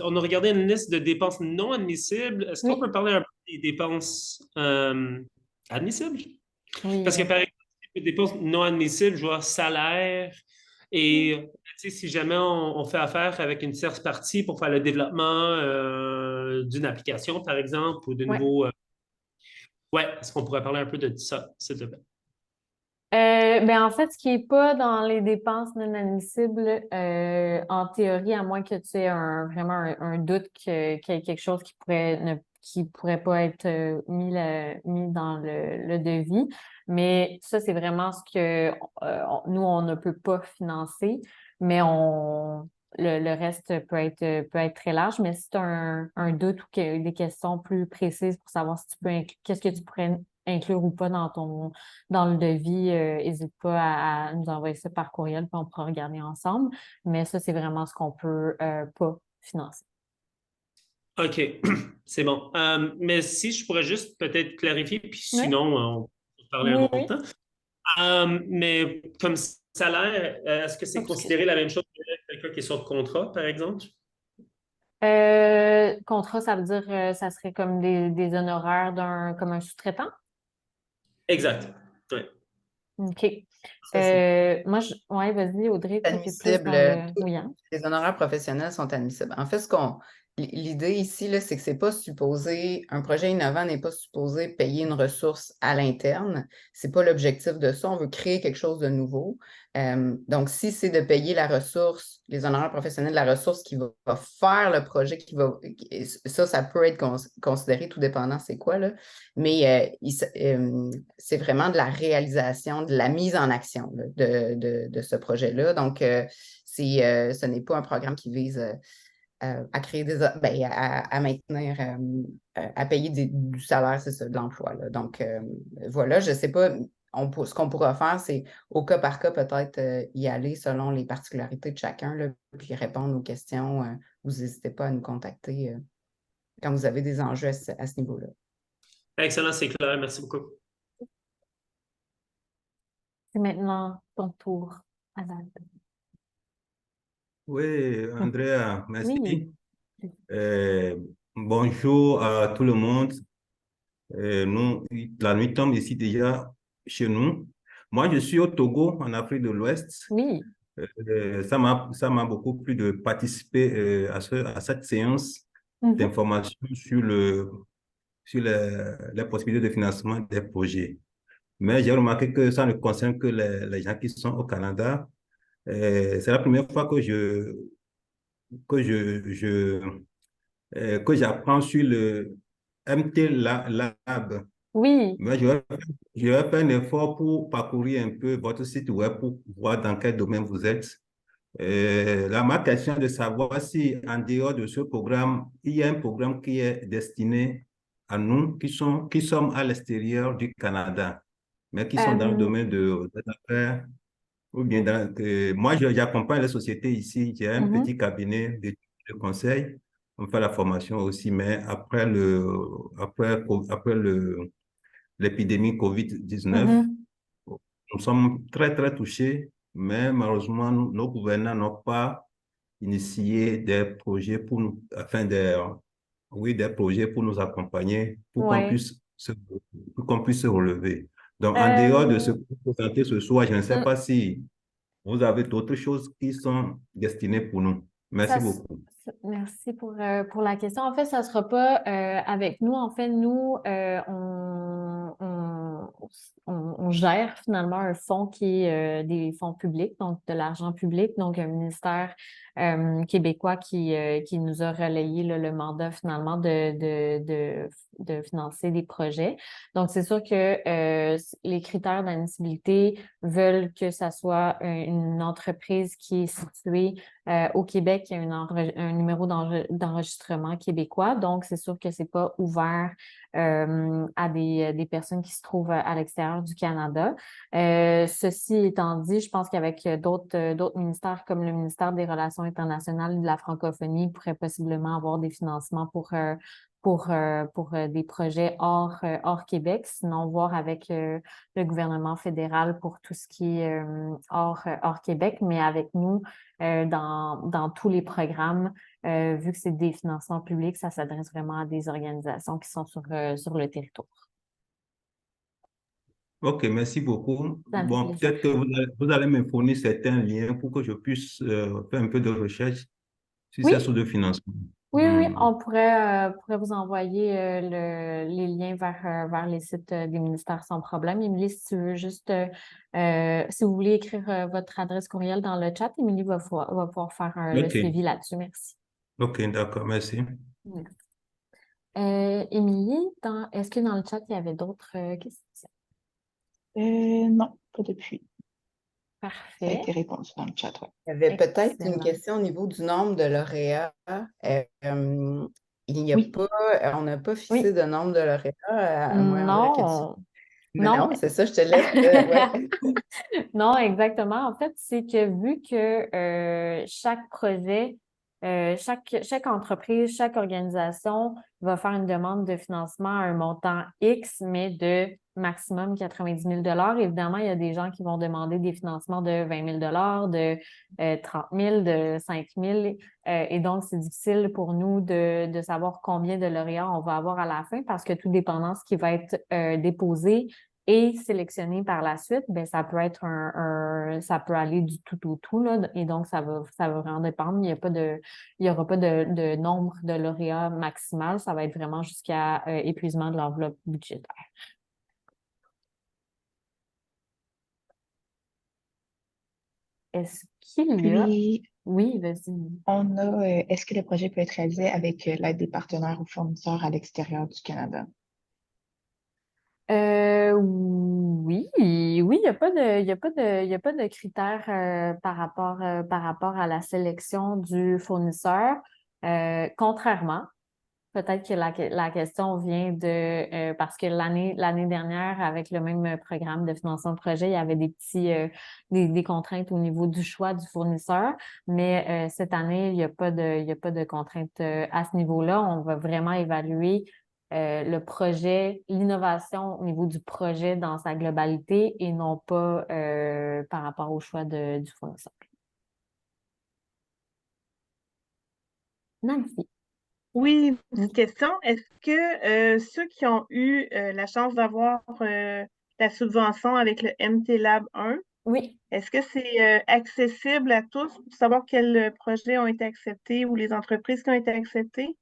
on a regardé une liste de dépenses non admissibles. Est-ce qu'on Oui, peut parler un peu des dépenses admissibles? oui, Parce que, par exemple, les dépenses non admissibles, je vois salaire et tu sais, si jamais on fait affaire avec une tierce partie pour faire le développement d'une application, par exemple, ou de ouais. nouveaux. Ouais, est-ce qu'on pourrait parler un peu de ça, s'il te plaît? Ben en fait, ce qui n'est pas dans les dépenses non admissibles, en théorie, à moins que tu aies vraiment un doute qu'il y ait quelque chose qui pourrait pas être mis dans le devis. Mais ça, c'est vraiment ce que nous, on ne peut pas financer, mais le reste peut être très large. Mais si tu as un doute ou des questions plus précises pour savoir si tu peux qu'est-ce que tu pourrais inclure ou pas dans le devis, n'hésite pas à nous envoyer ça par courriel, puis on pourra regarder ensemble. Mais ça, c'est vraiment ce qu'on peut pas financer. OK, c'est bon. Mais si je pourrais juste peut-être clarifier, puis Oui, sinon, on peut parler un oui, autre oui. temps. Mais comme salaire, est-ce que c'est Oups, considéré excuse-moi. la même chose que quelqu'un qui est sur contrat, par exemple? Contrat, ça veut dire ça serait comme des honoraires comme un sous-traitant? Exact. Ouais. OK. Ça, c'est Moi, ouais, vas-y, Audrey, toi, tu es plus admissible. dans le. Oui, hein? Les honoraires professionnels sont admissibles. En fait, l'idée ici, là, c'est que c'est pas supposé, un projet innovant n'est pas supposé payer une ressource à l'interne. C'est pas l'objectif de ça. On veut créer quelque chose de nouveau. Donc, si c'est de payer la ressource, les honoraires professionnels de la ressource qui va faire le projet, ça peut être considéré tout dépendant c'est quoi, là. Mais c'est vraiment de la réalisation, de la mise en action là, de ce projet-là. Donc, ce n'est pas un programme qui vise à créer à maintenir, à payer du salaire, c'est ça, de l'emploi, là. Donc, voilà, je ne sais pas, ce qu'on pourra faire, c'est au cas par cas peut-être y aller selon les particularités de chacun, là, puis répondre aux questions vous n'hésitez pas à nous contacter quand vous avez des enjeux à ce niveau-là. Excellent, c'est clair. Merci beaucoup. C'est maintenant ton tour, Anand. Oui, Andrea, merci. Oui. Bonjour à tout le monde. Nous, la nuit tombe ici déjà chez nous. Moi, je suis au Togo, en Afrique de l'Ouest. Oui. Ça m'a beaucoup plu de participer à cette séance Mhm. d'information sur les possibilités de financement des projets. Mais j'ai remarqué que ça ne concerne que les gens qui sont au Canada. C'est la première fois que j'apprends sur le MT Lab. Oui. Mais je vais faire un effort pour parcourir un peu votre site web pour voir dans quel domaine vous êtes. Là, ma question est de savoir si, en dehors de ce programme, il y a un programme qui est destiné à nous qui sommes à l'extérieur du Canada, mais qui sont dans le domaine des affaires, ou bien moi, j'accompagne les sociétés ici. J'ai un Mhm. petit cabinet de conseil. On fait la formation aussi, mais après l'épidémie COVID-19, Mhm. nous sommes très, très touchés, mais malheureusement, nos gouvernants n'ont pas initié des projets des projets pour nous accompagner, Ouais. pour qu'on puisse se relever. Donc, en dehors de ce Euh, que vous présentez ce soir, je ne sais mm, pas si vous avez d'autres choses qui sont destinées pour nous. Ça, Merci beaucoup. merci pour la question. En fait, ça ne sera pas avec nous. En fait, nous, on gère finalement un fonds qui est des fonds publics, donc de l'argent public, donc un ministère québécois qui nous a relayé là, le mandat finalement de financer des projets. Donc, c'est sûr que les critères d'admissibilité veulent que ça soit une entreprise qui est située au Québec, il y a un numéro d'enregistrement québécois, donc c'est sûr que c'est pas ouvert à des personnes qui se trouvent à l'extérieur du Canada. Ceci étant dit, je pense qu'avec d'autres ministères comme le ministère des Relations internationales et de la francophonie, ils pourraient possiblement avoir des financements pour des projets hors Québec, sinon voir avec le gouvernement fédéral pour tout ce qui est hors Québec, mais avec nous, dans tous les programmes, vu que c'est des financements publics, ça s'adresse vraiment à des organisations qui sont sur le territoire. OK, merci beaucoup. Ça me fait Bon, plaisir. peut-être que vous allez me fournir certains liens pour que je puisse faire un peu de recherche sur ces Oui, sources de financement. oui, Hmm. on pourrait vous envoyer les liens vers les sites des ministères sans problème. Émilie, si tu veux juste, si vous voulez écrire votre adresse courriel dans le chat, Émilie va pouvoir faire le OK, suivi là-dessus. Merci. OK, d'accord, merci. Merci. Émilie, est-ce que dans le chat, il y avait d'autres questions? Non, pas depuis. Ça a Parfait. été répondu dans le chat, ouais. Il y avait peut-être une Excellent. question au niveau du nombre de lauréats. Il n'y a Oui. pas, on n'a pas fixé Oui. de nombre de lauréats, à moins, André, que tu... Non, Mais non, non, c'est ça, je te laisse. Ouais. non, exactement. En fait, c'est que vu que chaque projet, chaque entreprise, chaque organisation va faire une demande de financement à un montant X, mais de maximum 90 000 Évidemment, il y a des gens qui vont demander des financements de 20 000 de 30 000 de 5 000 et donc, c'est difficile pour nous de savoir combien de lauréats on va avoir à la fin parce que tout dépendant ce qui va être déposé et sélectionné par la suite, ben ça peut être ça peut aller du tout au tout, là, et donc ça va vraiment dépendre. Il y aura pas de nombre de lauréats maximal, ça va être vraiment jusqu'à épuisement de l'enveloppe budgétaire. Est-ce qu'il y a... Puis, Oui, vas-y. est-ce que le projet peut être réalisé avec l'aide des partenaires ou fournisseurs à l'extérieur du Canada? Oui, il n'y a pas il y a pas de critères par rapport à la sélection du fournisseur, contrairement peut-être que la question vient de parce que l'année dernière, avec le même programme de financement de projet, il y avait des petits des contraintes au niveau du choix du fournisseur, mais cette année, il n'y a pas de contraintes à ce niveau-là. On va vraiment évaluer le projet, l'innovation au niveau du projet dans sa globalité et non pas par rapport au choix du fournisseur. Nancy. Oui, une petite question. Est-ce que ceux qui ont eu la chance d'avoir la subvention avec le MT Lab 1, Oui. est-ce que c'est accessible à tous pour savoir quels projets ont été acceptés ou les entreprises qui ont été acceptées?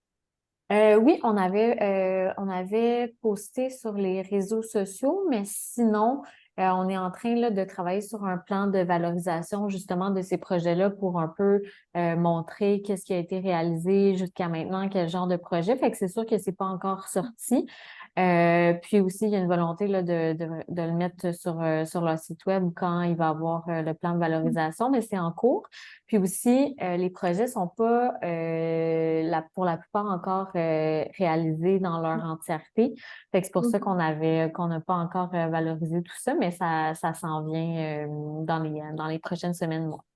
Oui, on avait posté sur les réseaux sociaux, mais sinon, on est en train là, de travailler sur un plan de valorisation justement de ces projets-là pour un peu montrer qu'est-ce qui a été réalisé jusqu'à maintenant, quel genre de projet. Fait que c'est sûr que c'est pas encore sorti. Puis aussi, il y a une volonté là, de le mettre sur leur site web quand il va avoir le plan de valorisation, mais c'est en cours. Puis aussi, les projets sont pas pour la plupart encore réalisés dans leur entièreté. Fait que c'est pour ça qu'on n'a pas encore valorisé tout ça, mais ça s'en vient dans les prochaines semaines, mois.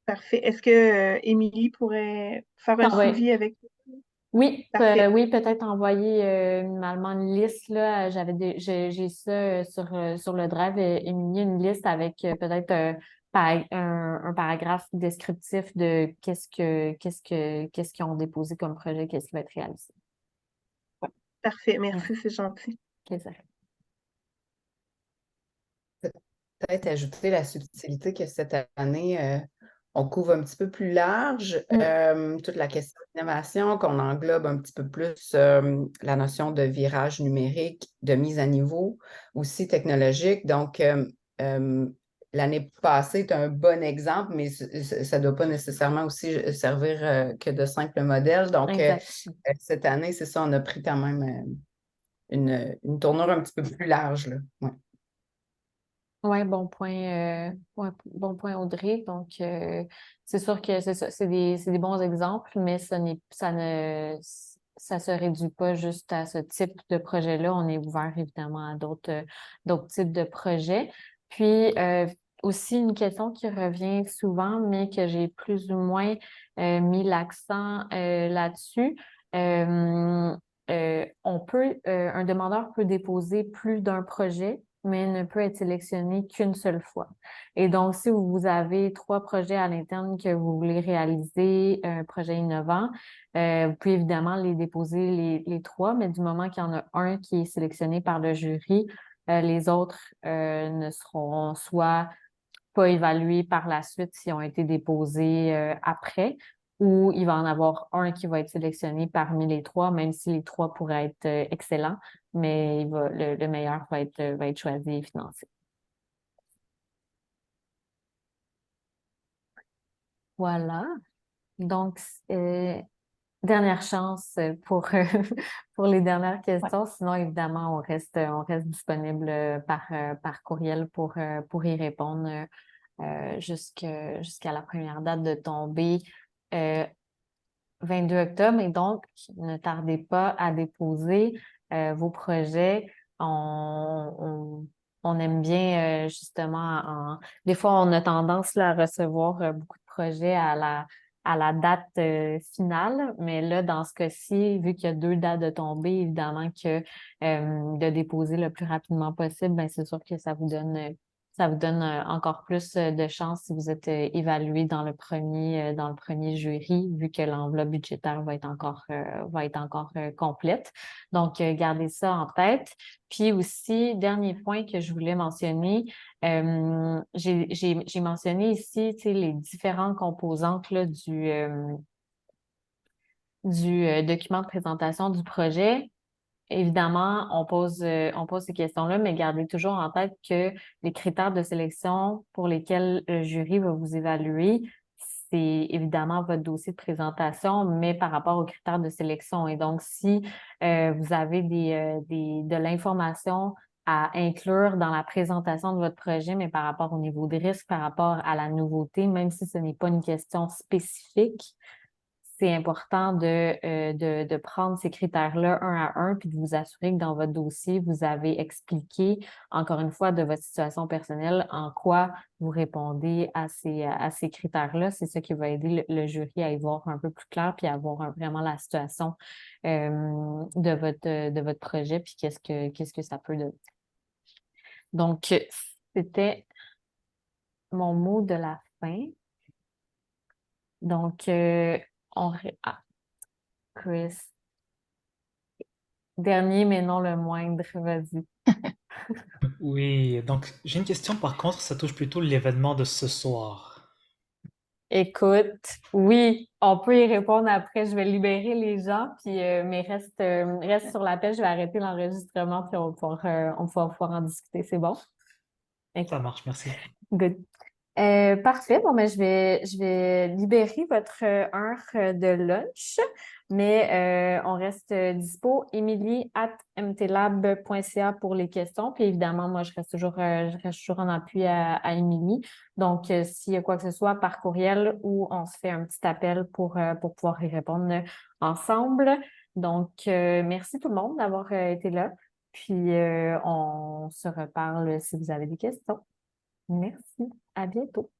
Parfait. Est-ce que Émilie pourrait faire un suivi avec Oui, Parfait. oui, peut-être envoyer minimalement une liste là. J'ai ça sur le drive, Émilie, une liste avec peut-être un paragraphe descriptif de qu'est-ce qu'ils ont déposé comme projet, qu'est-ce qui va être réalisé. Parfait, merci, c'est gentil. Plaisir. Peut-être ajouter la subtilité que cette année, on couvre un petit peu plus large toute la question d'innovation, qu'on englobe un petit peu plus la notion de virage numérique, de mise à niveau, aussi technologique. Donc, l'année passée est un bon exemple, mais ça ne doit pas nécessairement aussi servir que de simples modèles. Donc, cette année, c'est ça, on a pris quand même une tournure un petit peu plus large, là. Ouais. Oui, bon point, Audrey. Donc, c'est sûr que c'est ça, c'est des bons exemples, mais ça se réduit pas juste à ce type de projet-là. On est ouvert évidemment à d'autres types de projets. Puis, aussi une question qui revient souvent, mais que j'ai plus ou moins mis l'accent là-dessus. Un demandeur peut déposer plus d'un projet, mais ne peut être sélectionné qu'une seule fois. Et donc, si vous avez 3 projets à l'interne que vous voulez réaliser, un projet innovant, vous pouvez évidemment les déposer les 3, mais du moment qu'il y en a un qui est sélectionné par le jury, les autres ne seront soit pas évalués par la suite s'ils ont été déposés après, ou il va en avoir un qui va être sélectionné parmi les 3, même si les 3 pourraient être excellents, mais le meilleur va être choisi et financé. Voilà. Donc, dernière chance pour les dernières questions. Ouais. Sinon, évidemment, on reste disponible par courriel pour y répondre jusqu'à la première date de tombée 22 octobre. Et donc, ne tardez pas à déposer vos projets. On aime bien justement, des fois, on a tendance là, à recevoir beaucoup de projets à la date finale, mais là, dans ce cas-ci, vu qu'il y a 2 dates de tombée, évidemment que de déposer le plus rapidement possible, ben c'est sûr que ça vous donne encore plus de chances si vous êtes évalué dans le premier jury, vu que l'enveloppe budgétaire va être encore complète. Donc, gardez ça en tête. Puis aussi, dernier point que je voulais mentionner, j'ai mentionné ici, tu sais, les différentes composantes là, du document de présentation du projet. Évidemment, on pose ces questions-là, mais gardez toujours en tête que les critères de sélection pour lesquels le jury va vous évaluer, c'est évidemment votre dossier de présentation, mais par rapport aux critères de sélection. Et donc, si vous avez de l'information à inclure dans la présentation de votre projet, mais par rapport au niveau de risque, par rapport à la nouveauté, même si ce n'est pas une question spécifique, c'est important de prendre ces critères-là un à un, puis de vous assurer que dans votre dossier, vous avez expliqué, encore une fois, de votre situation personnelle, en quoi vous répondez à ces critères-là. C'est ça qui va aider le jury à y voir un peu plus clair, puis à voir vraiment la situation de votre projet, puis qu'est-ce que ça peut donner. Donc, c'était mon mot de la fin. Donc, Chris, dernier mais non le moindre, vas-y. Oui, donc j'ai une question par contre, ça touche plutôt l'événement de ce soir. Écoute, oui, on peut y répondre après. Je vais libérer les gens, puis mais reste sur l'appel. Je vais arrêter l'enregistrement, puis on va pouvoir en discuter. C'est bon? Ça marche, merci. Good. Parfait. Bon, ben, je vais libérer votre heure de lunch, mais on reste dispo. Emily@mtlab.ca pour les questions. Puis évidemment, moi, je reste toujours en appui à Émilie. Donc, s'il y a quoi que ce soit par courriel ou on se fait un petit appel pour pouvoir y répondre ensemble. Donc, merci tout le monde d'avoir été là. Puis, on se reparle si vous avez des questions. Merci. À bientôt.